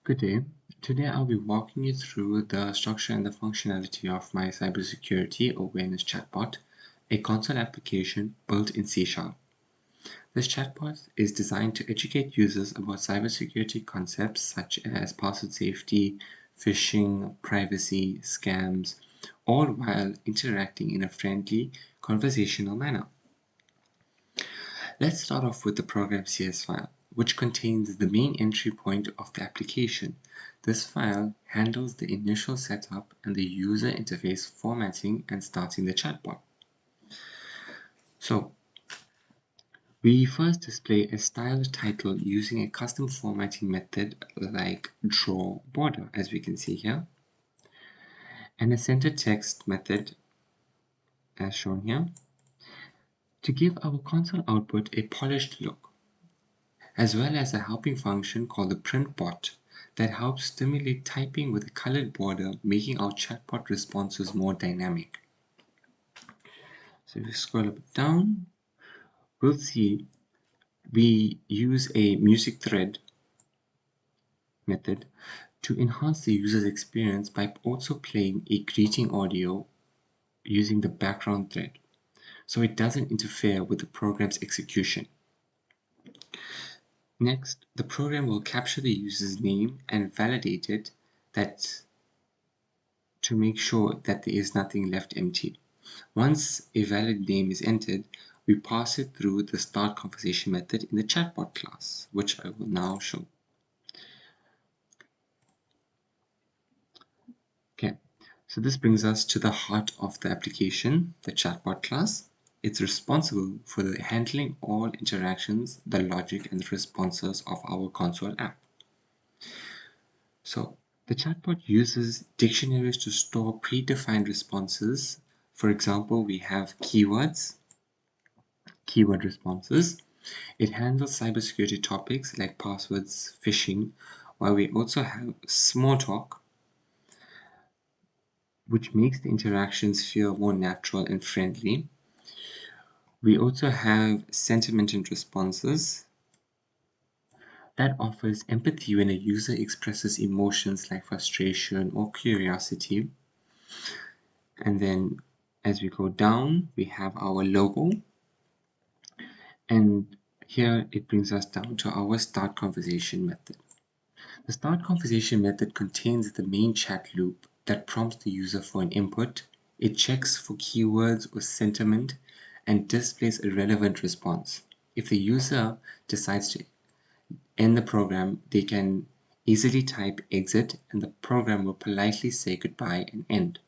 Good day. Today I'll be walking you through the structure and the functionality of my cybersecurity awareness chatbot, a console application built in C#. This chatbot is designed to educate users about cybersecurity concepts such as password safety, phishing, privacy, scams, all while interacting in a friendly, conversational manner. Let's start off with the program.cs file, which contains the main entry point of the application. This file handles the initial setup and the user interface formatting and starting the chatbot. So, we first display a styled title using a custom formatting method like draw border, as we can see here, and a center text method as shown here to give our console output a polished look, as well as a helping function called the print bot that helps stimulate typing with a colored border, making our chatbot responses more dynamic. So if we scroll a bit down, we'll see we use a music thread method to enhance the user's experience by also playing a greeting audio using the background thread, so it doesn't interfere with the program's execution. Next, the program will capture the user's name and validate it to make sure that there is nothing left empty. Once a valid name is entered, we pass it through the start conversation method in the chatbot class, which I will now show. Okay, so this brings us to the heart of the application, the chatbot class. It's responsible for the handling all interactions, the logic, and the responses of our console app. So the chatbot uses dictionaries to store predefined responses. For example, we have keywords, keyword responses. It handles cybersecurity topics like passwords, phishing, while we also have small talk, which makes the interactions feel more natural and friendly. We also have sentiment and responses that offers empathy when a user expresses emotions like frustration or curiosity. And then as we go down, we have our logo. And here it brings us down to our start conversation method. The start conversation method contains the main chat loop that prompts the user for an input. It checks for keywords or sentiment and displays a relevant response. If the user decides to end the program, they can easily type exit and the program will politely say goodbye and end.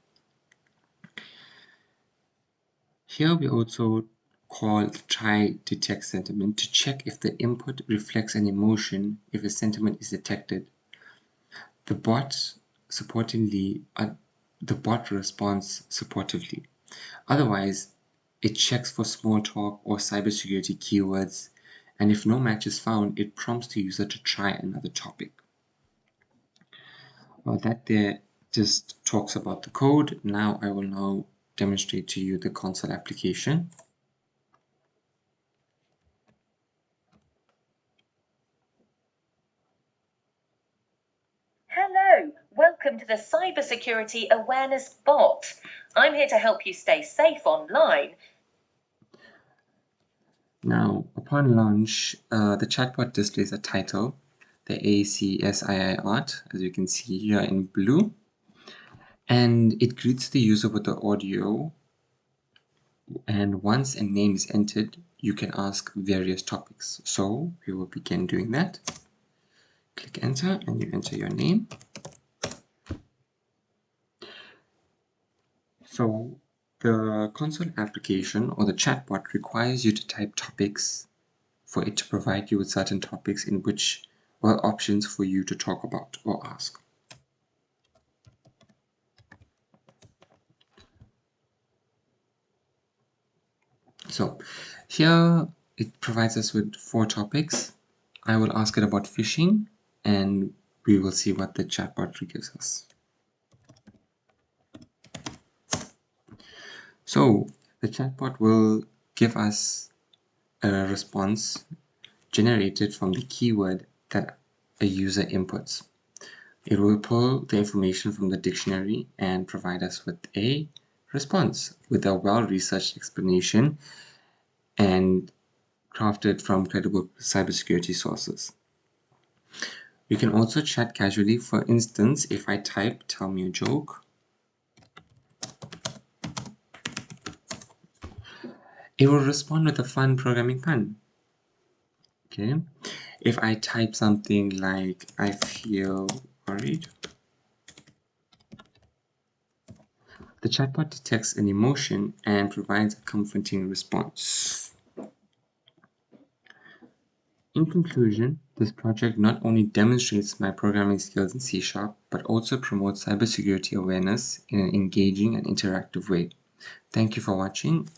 Here we also call try detect sentiment to check if the input reflects an emotion. If a sentiment is detected, the bot responds supportively. Otherwise, it checks for small talk or cybersecurity keywords, and if no match is found, it prompts the user to try another topic. Well, that there just talks about the code. Now I will now demonstrate to you the console application. Hello, welcome to the Cybersecurity Awareness Bot. I'm here to help you stay safe online. Now, upon launch, the chatbot displays a title, the ACSII art, as you can see here in blue, and it greets the user with the audio. And once a name is entered, you can ask various topics. So we will begin doing that. Click enter and you enter your name. So the console application or the chatbot requires you to type topics for it to provide you with certain topics in which or options for you to talk about or ask. So here it provides us with 4 topics. I will ask it about phishing and we will see what the chatbot gives us. So the chatbot will give us a response generated from the keyword that a user inputs. It will pull the information from the dictionary and provide us with a response with a well-researched explanation and crafted from credible cybersecurity sources. We can also chat casually. For instance, if I type "tell me a joke," it will respond with a fun programming pun. Okay. If I type something like "I feel worried," the chatbot detects an emotion and provides a comforting response. In conclusion, this project not only demonstrates my programming skills in C#, but also promotes cybersecurity awareness in an engaging and interactive way. Thank you for watching.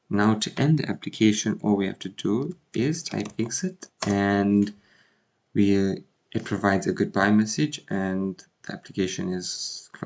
Now to end the application, all we have to do is type exit, and it provides a goodbye message, and the application is closed.